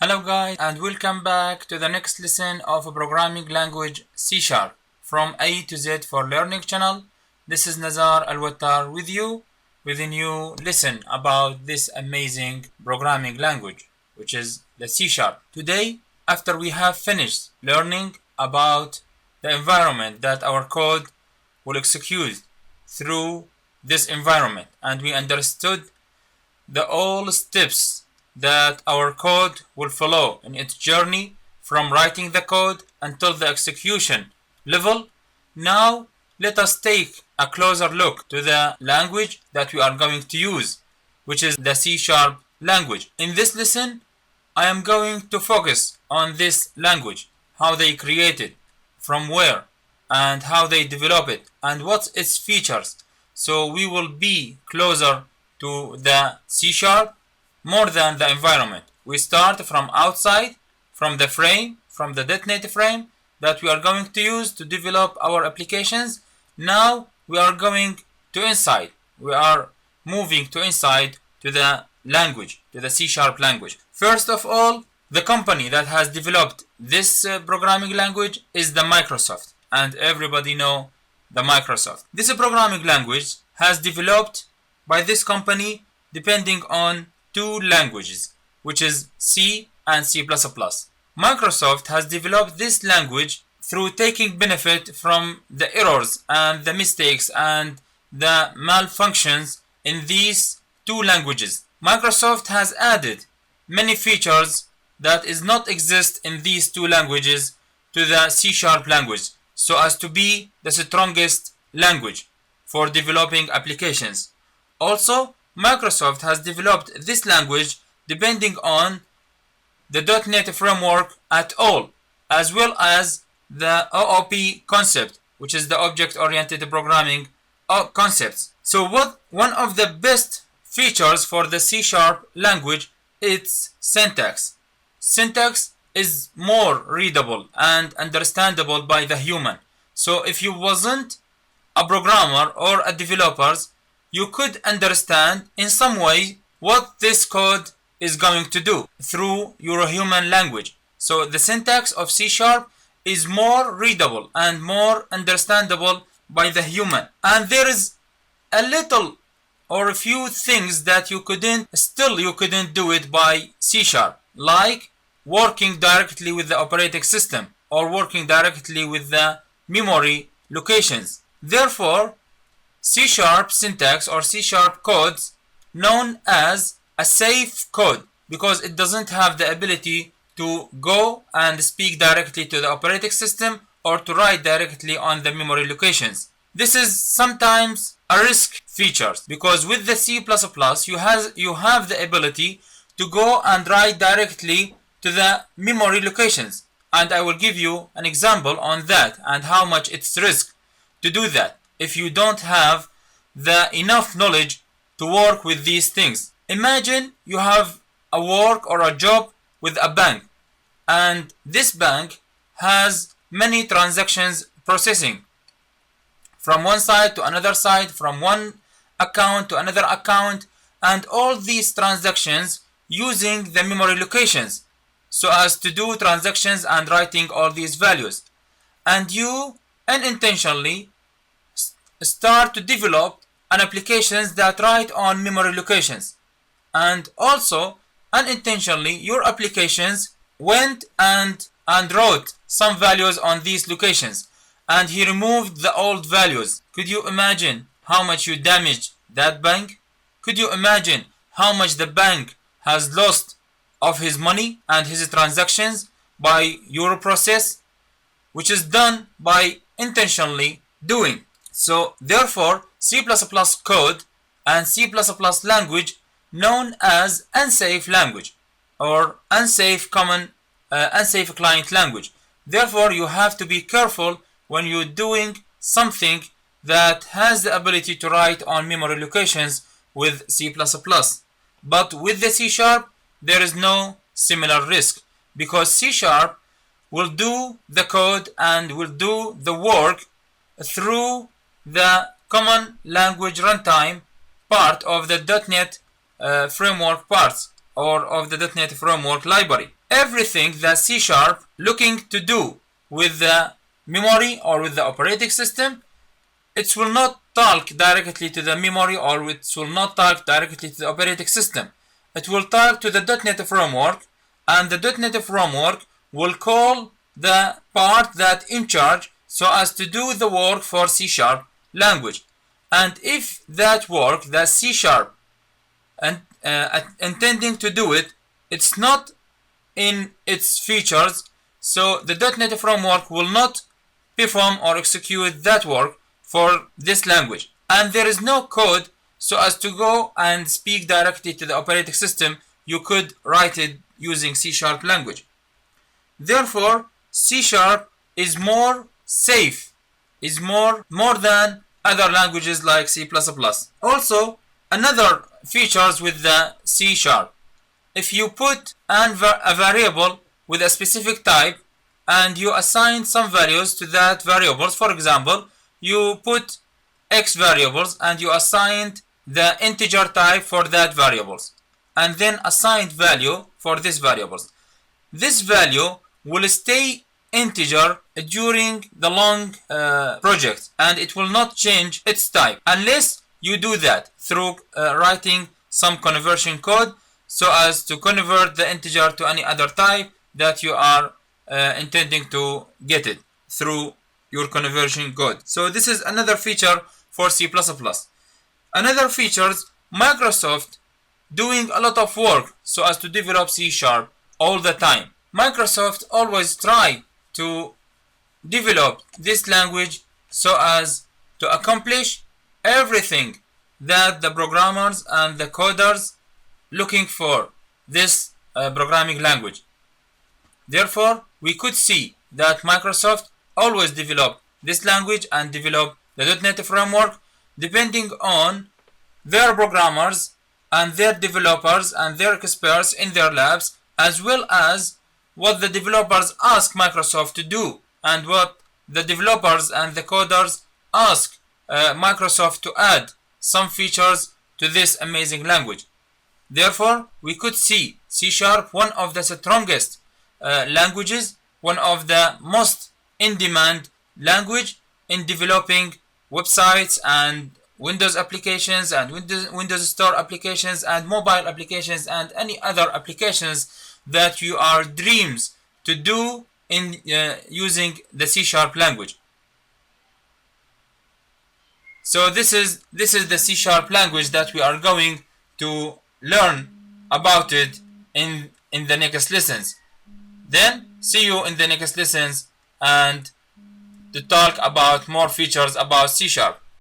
Hello guys and welcome back to the next lesson of a programming language C# from A to Z for Learning channel. This is Nazar Al-Wattar with you with a new lesson about this amazing programming language which is the C#. Today, after we have finished learning about the environment that our code will execute through this environment, and we understood the all steps that our code will follow in its journey from writing the code until the execution level. Now let us take a closer look to the language that we are going to use, which is the C# language. In this lesson, I am going to focus on this language, how they create it, from where, and how they develop it, and what's its features. So we will be closer to the C# more than the environment. We start from outside, from the frame, from the .NET frame that we are going to use to develop our applications. Now we are going to inside. We are moving to inside to the language, to the C# language. First of all, the company that has developed this programming language is the Microsoft, and everybody know the Microsoft. This programming language has developed by this company depending on two languages, which is C and C++. Microsoft has developed this language through taking benefit from the errors and the mistakes and the malfunctions in these two languages. Microsoft has added many features that is not exist in these two languages to the C# language, so as to be the strongest language for developing applications. Also, Microsoft has developed this language depending on the .NET framework at all, as well as the OOP concept, which is the object-oriented programming concepts. So one of the best features for the C# language is syntax. Syntax is more readable and understandable by the human. So if you wasn't a programmer or a developer, you could understand in some way what this code is going to do through your human language. So the syntax of C# is more readable and more understandable by the human. And there is a little or a few things that you couldn't do it by C#, like working directly with the operating system or working directly with the memory locations. Therefore, C# syntax or C# codes known as a safe code because it doesn't have the ability to go and speak directly to the operating system or to write directly on the memory locations. This is sometimes a risk feature because with the C++ you have the ability to go and write directly to the memory locations, and I will give you an example on that and how much it's risk to do that if you don't have the enough knowledge to work with these things. Imagine you have a work or a job with a bank, and this bank has many transactions processing from one side to another side, from one account to another account, and all these transactions using the memory locations so as to do transactions and writing all these values. And you unintentionally start to develop an applications that write on memory locations, and also unintentionally your applications went and wrote some values on these locations, and he removed the old values. Could you imagine how much you damaged that bank? Could you imagine how much the bank has lost of his money and his transactions by your process, which is done by intentionally doing? So therefore, C++ code and C++ language known as unsafe language or unsafe client language. Therefore, you have to be careful when you're doing something that has the ability to write on memory locations with C++. But with the C#, there is no similar risk because C# will do the code and will do the work through the common language runtime part of the .NET framework parts or of the .NET framework library. everything that C# looking to do with the memory or with the operating system, it will not talk directly to the memory, or it will not talk directly to the operating system. It will talk to the .NET framework, and the .NET framework will call the part that in charge so as to do the work for C# language. And if that work that C# and intending to do it, it's not in its features, so the .NET framework will not perform or execute that work for this language. And there is no code so as to go and speak directly to the operating system. You could write it using C# language. Therefore, C# is more safe, is more than other languages like C++. Also, another features with the C#, if you put a variable with a specific type and you assign some values to that variables, for example, you put X variables and you assigned the integer type for that variables, and then assigned value for this variables. This value will stay integer during the long project, and it will not change its type unless you do that through writing some conversion code so as to convert the integer to any other type that you are intending to get it through your conversion code. So this is another feature for C++. Another features, Microsoft doing a lot of work so as to develop C# all the time. Microsoft always try to develop this language so as to accomplish everything that the programmers and the coders looking for this programming language. Therefore, we could see that Microsoft always develop this language and develop the .NET framework depending on their programmers and their developers and their experts in their labs, as well as what the developers ask Microsoft to do and what the developers and the coders ask Microsoft to add some features to this amazing language. Therefore, we could see C#, one of the strongest languages, one of the most in-demand language in developing websites and Windows applications and Windows Store applications and mobile applications and any other applications that you are dreams to do in using the C# language. So this is the C# language that we are going to learn about it in the next lessons. Then see you in the next lessons and to talk about more features about C#.